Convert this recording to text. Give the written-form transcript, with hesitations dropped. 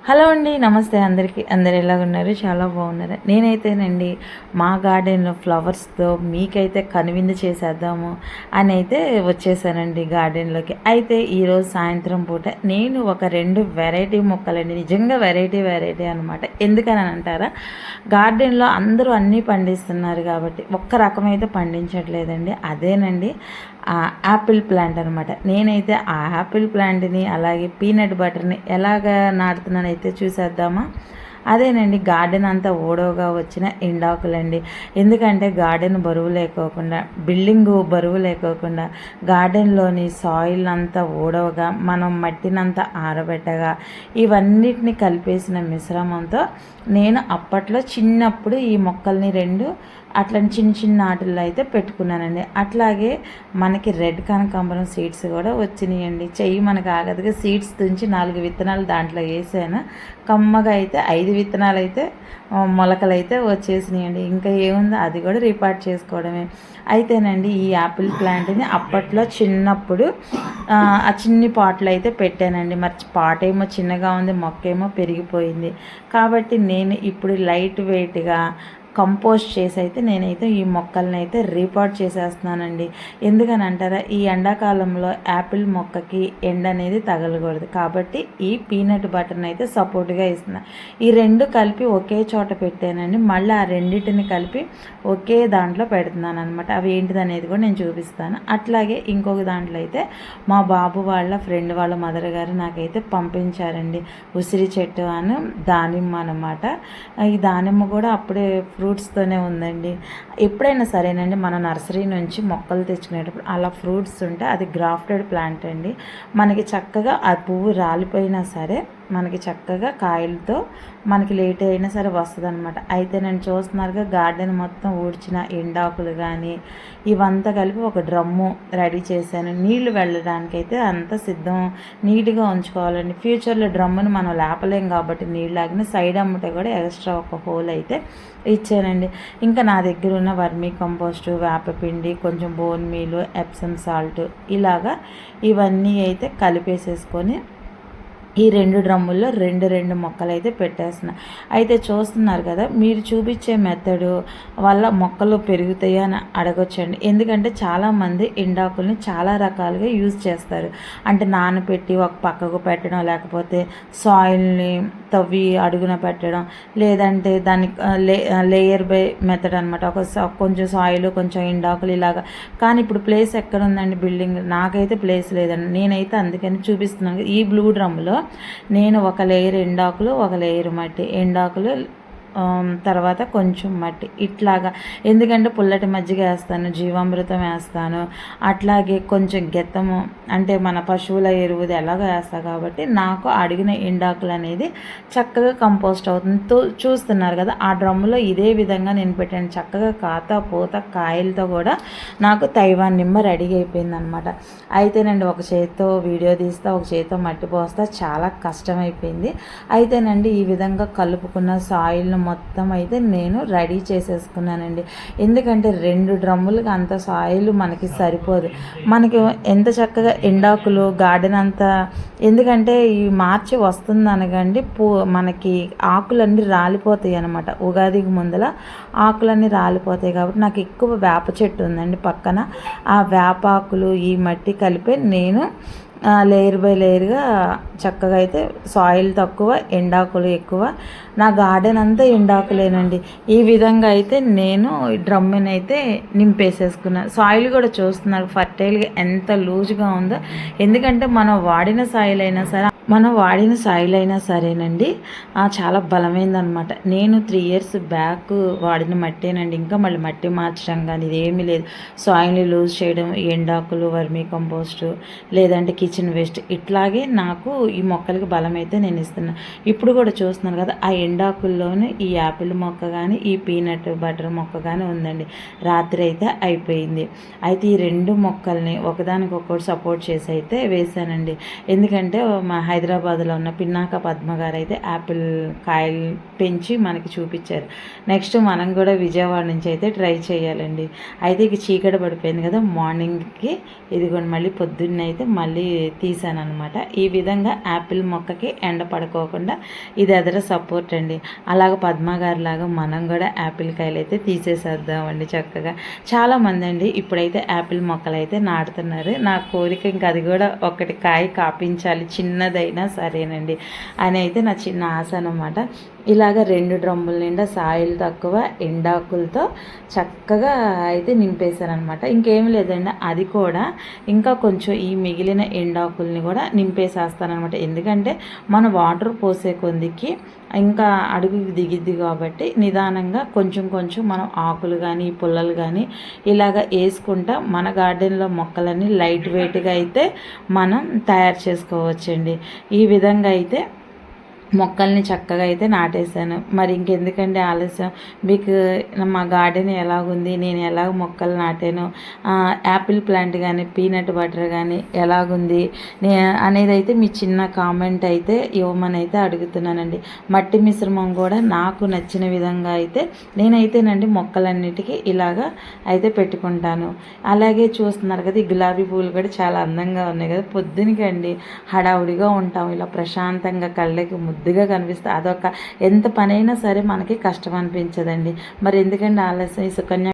Hello అండి, నమస్తే అందరికీ. అందరు ఎలాగున్నారు? చాలా బాగున్నారు. నేనైతేనండి మా గార్డెన్లో ఫ్లవర్స్తో మీకైతే కనువిందు చేసేద్దాము అని అయితే వచ్చేసానండి గార్డెన్లోకి. అయితే ఈరోజు సాయంత్రం పూట నేను ఒక 2 వెరైటీ మొక్కలండి, నిజంగా వెరైటీ అనమాట. ఎందుకని అంటారా, గార్డెన్లో అందరూ అన్నీ పండిస్తున్నారు కాబట్టి ఒక్క రకమైతే పండించట్లేదండి. అదేనండి యాపిల్ ప్లాంట్ అనమాట. నేనైతే ఆ యాపిల్ ప్లాంట్ని అలాగే పీనట్ బటర్ని ఎలాగా నాటుతున్నానైతే చూసేద్దామా. అదేనండి గార్డెన్ అంతా ఓడోగా వచ్చిన ఎండాకులండి. ఎందుకంటే గార్డెన్ బరువు లేకోకుండా, బిల్డింగు బరువు లేకోకుండా, గార్డెన్లోని సాయిల్ అంతా ఓడవగా, మనం మట్టినంతా ఆరబెట్టగా, ఇవన్నిటిని కలిపేసిన మిశ్రమంతో నేను అప్పట్లో చిన్నప్పుడు ఈ మొక్కల్ని 2 అట్లని చిన్న ఆటల్లో అయితే పెట్టుకున్నానండి. అట్లాగే మనకి రెడ్ కనకాంబరం సీడ్స్ కూడా వచ్చినాయండి. చెయ్యి మనకు ఆగదుగా సీడ్స్ తుంచి 4 విత్తనాలు దాంట్లో వేసాను. కమ్మగా అయితే 5 విత్తనాలు అయితే మొలకలు అయితే వచ్చేసినాయండి. ఇంకా ఏముంది, అది కూడా రిపార్ట్ చేసుకోవడమే. అయితేనండి ఈ యాపిల్ ప్లాంట్ని అప్పట్లో చిన్నప్పుడు ఆ చిన్ని పాట్లు అయితే పెట్టానండి. మరి పాట్ ఏమో చిన్నగా ఉంది, మొక్క ఏమో పెరిగిపోయింది. కాబట్టి నేను ఇప్పుడు లైట్ వెయిట్గా కంపోస్ట్ చేసి అయితే నేనైతే ఈ మొక్కల్ని అయితే రీపాట్ చేసేస్తున్నానండి. ఎందుకని అంటారా, ఈ ఎండాకాలంలో యాపిల్ మొక్కకి ఎండ అనేది తగలకూడదు కాబట్టి ఈ పీనట్ బటర్ని అయితే సపోర్ట్గా ఇస్తున్నాను. ఈ 2 కలిపి ఒకే చోట పెట్టానండి. మళ్ళీ ఆ రెండింటిని కలిపి ఒకే దాంట్లో పెడుతున్నాను అనమాట. అవి ఏంటిది అనేది కూడా నేను చూపిస్తాను. అట్లాగే ఇంకొక దాంట్లో అయితే మా బాబు వాళ్ళ ఫ్రెండ్ వాళ్ళ మదర్ గారు నాకైతే పంపించారండి ఉసిరి చెట్టు అని దానిమ్మ అనమాట. ఈ దానిమ్మ కూడా అప్పుడే ఫ్రూట్స్తోనే ఉందండి. ఎప్పుడైనా సరేనండి మన నర్సరీ నుంచి మొక్కలు తెచ్చుకునేటప్పుడు అలా ఫ్రూట్స్ ఉంటే అది గ్రాఫ్టెడ్ ప్లాంట్ అండి. మనకి చక్కగా ఆ పువ్వు రాలిపోయినా సరే మనకి చక్కగా కాయలతో మనకి లేట్ అయినా సరే వస్తుంది అనమాట. అయితే నేను చూస్తున్నారుగా గార్డెన్ మొత్తం ఊడ్చిన ఎండాకులు కానీ ఇవంతా కలిపి ఒక డ్రమ్ము రెడీ చేశాను. నీళ్లు వెళ్ళడానికి అయితే అంత సిద్ధం నీట్గా ఉంచుకోవాలండి. ఫ్యూచర్లో డ్రమ్ముని మనం లేపలేం కాబట్టి నీళ్ళు ఆగిన సైడ్ అమ్ముతే కూడా ఎక్స్ట్రా ఒక హోల్ అయితే ఇచ్చానండి. ఇంకా నా దగ్గర ఉన్న వర్మీ కంపోస్టు, వేపపిండి, కొంచెం బోన్ మీలు, ఎప్సమ్ సాల్ట్ ఇలాగా ఇవన్నీ అయితే కలిపేసేసుకొని ఈ 2 డ్రమ్ముల్లో 2 మొక్కలు అయితే పెట్టేస్తున్నా. అయితే చూస్తున్నారు కదా, మీరు చూపించే మెథడు వల్ల మొక్కలు పెరుగుతాయి అని అడగొచ్చండి. ఎందుకంటే చాలామంది ఎండాకుల్ని చాలా రకాలుగా యూజ్ చేస్తారు. అంటే నానబెట్టి ఒక పక్కకు పెట్టడం, లేకపోతే సాయిల్ని తవ్వి అడుగున పెట్టడం, లేదంటే దాన్ని లేయర్ బై మెథడ్ అనమాట. కొంచెం సాయిల్ కొంచెం ఎండాకులు ఇలాగా. కానీ ఇప్పుడు ప్లేస్ ఎక్కడ ఉందండి, బిల్డింగ్ నాకైతే ప్లేస్ లేదండి. నేనైతే అందుకని చూపిస్తున్నాను. ఈ బ్లూ డ్రమ్లో నేను ఒక లేయర్ ఎండాకులు, ఒక లేయర్ మట్టి, ఎండాకులు తర్వాత కొంచెం మట్టి ఇట్లాగా. ఎందుకంటే పుల్లటి మజ్జిగ వేస్తాను, జీవామృతం వేస్తాను, అట్లాగే కొంచెం గెత్తము అంటే మన పశువుల ఎరువుది ఎలాగో వేస్తాను కాబట్టి నాకు అడిగిన ఎండాకులు అనేది చక్కగా కంపోస్ట్ అవుతుంది. చూస్తున్నారు కదా, ఆ డ్రమ్ములో ఇదే విధంగా నేను పెట్టాను. చక్కగా కాత పూత కాయలతో కూడా నాకు తైవాన్ నిమ్మ రెడీ అయిపోయింది అనమాట. అయితేనండి ఒక చేతితో వీడియో తీస్తా, ఒక చేతితో మట్టి పోస్తా, చాలా కష్టమైపోయింది. అయితేనండి ఈ విధంగా కలుపుకున్న సాయిల్ను మొత్తం అయితే నేను రెడీ చేసేసుకున్నానండి. ఎందుకంటే 2 డ్రమ్ములకి అంత సాయిల్ మనకి సరిపోదు. మనకి ఎంత చక్కగా ఎండాకులు గార్డెన్ అంతా, ఎందుకంటే ఈ మార్చి వస్తుంది అనగండి మనకి ఆకులన్నీ రాలిపోతాయి అనమాట. ఉగాదికి ముందల ఆకులన్నీ రాలిపోతాయి కాబట్టి నాకు ఎక్కువ వేప చెట్టు ఉందండి పక్కన. ఆ వేపాకులు ఈ మట్టి కలిపి నేను లేయర్ బై లేయర్గా చక్కగా అయితే సాయిల్ తక్కువ ఎండాకులు ఎక్కువ, నా గార్డెన్ అంతా ఎండాకులేనండి. ఈ విధంగా అయితే నేను డ్రమ్ని అయితే నింపేసేసుకున్నాను. సాయిల్ కూడా చూస్తున్నారు ఫర్టైల్గా ఎంత లూజ్గా ఉందో. ఎందుకంటే మనం వాడిన సాయిల్ అయినా సరేనండి చాలా బలమైందనమాట. నేను 3 years బ్యాక్ వాడిన మట్టేనండి. ఇంకా మళ్ళీ మట్టి మార్చడం కానీ ఇదేమీ లేదు. సాయిల్ని లూజ్ చేయడం, ఎండాకులు, వర్మీ కంపోస్టు, లేదంటే కిచెన్ వేస్ట్, ఇట్లాగే నాకు ఈ మొక్కలకి బలం అయితే నేను ఇస్తున్నాను. ఇప్పుడు కూడా చూస్తున్నాను కదా, ఆ ఎండాకుల్లోనే ఈ యాపిల్ మొక్క కానీ ఈ పీనట్ బటర్ మొక్క కానీ ఉందండి. రాత్రి అయితే అయిపోయింది. అయితే ఈ 2 మొక్కల్ని ఒకదానికొకటి సపోర్ట్ చేసి అయితే వేసానండి. ఎందుకంటే మా హైదరాబాద్లో ఉన్న పిన్నాక పద్మ గారు అయితే యాపిల్ కాయలు పెంచి మనకి చూపించారు. నెక్స్ట్ మనం కూడా విజయవాడ నుంచి అయితే ట్రై చేయాలండి. అయితే ఇక చీకటి పడిపోయింది కదా మార్నింగ్కి, ఇదిగోండి మళ్ళీ పొద్దున్నే అయితే మళ్ళీ తీసాను అనమాట. ఈ విధంగా యాపిల్ మొక్కకి ఎండ పడుకోకుండా ఇది ఎదర సపోర్ట్ అండి. అలాగ పద్మగారి లాగా మనం కూడా యాపిల్ కాయలు అయితే తీసేసేద్దామండి చక్కగా. చాలామంది అండి ఇప్పుడైతే యాపిల్ మొక్కలు అయితే నాటుతున్నారు. నా కోరిక ఇంకా అది కూడా ఒకటి కాయ కాపించాలి చిన్నదైనా సరేనండి అని అయితే నా చిన్న ఆశ అనమాట. ఇలాగ 2 డ్రమ్ముల నిండా సాయిల్ తక్కువ ఎండాకులతో చక్కగా అయితే నింపేశాను అనమాట. ఇంకేం లేదండి, అది కూడా ఇంకా కొంచెం ఈ మిగిలిన ఎండాకుల్ని కూడా నింపేసేస్తానమాట. ఎందుకంటే మన వాటర్ పోసే కొందికి ఇంకా అడుగుకి దిగిద్ది కాబట్టి నిదానంగా కొంచెం కొంచెం మనం ఆకులు కానీ పుల్లలు కానీ ఇలాగ వేసుకుంటా మన గార్డెన్లో మొక్కలన్నీ లైట్ వెయిట్గా అయితే మనం తయారు చేసుకోవచ్చండి. ఈ విధంగా అయితే మొక్కల్ని చక్కగా అయితే నాటేశాను. మరి ఇంకెందుకండి ఆలస్యం, మీకు మా గార్డెన్ ఎలాగుంది, నేను ఎలాగ మొక్కలు నాటాను, యాపిల్ ప్లాంట్ కానీ పీనట్ బటర్ కానీ ఎలాగుంది అనేది అయితే మీ చిన్న కామెంట్ అయితే ఇవ్వమని అయితే అడుగుతున్నానండి. మట్టి మిశ్రమం కూడా నాకు నచ్చిన విధంగా అయితే నేనైతేనండి మొక్కలన్నిటికీ ఇలాగా అయితే పెట్టుకుంటాను. అలాగే చూస్తున్నారు కదా, ఈ గులాబీ పూలు కూడా చాలా అందంగా ఉన్నాయి కదా. పొద్దునకండి హడావుడిగా ఉంటాం, ఇలా ప్రశాంతంగా కళ్ళకి ముద్దుగా కనిపిస్తుంది. అదొక ఎంత పనైనా సరే మనకి కష్టం అనిపించదండి. మరి ఎందుకంటే ఆలస్యం, ఈ సుకన్య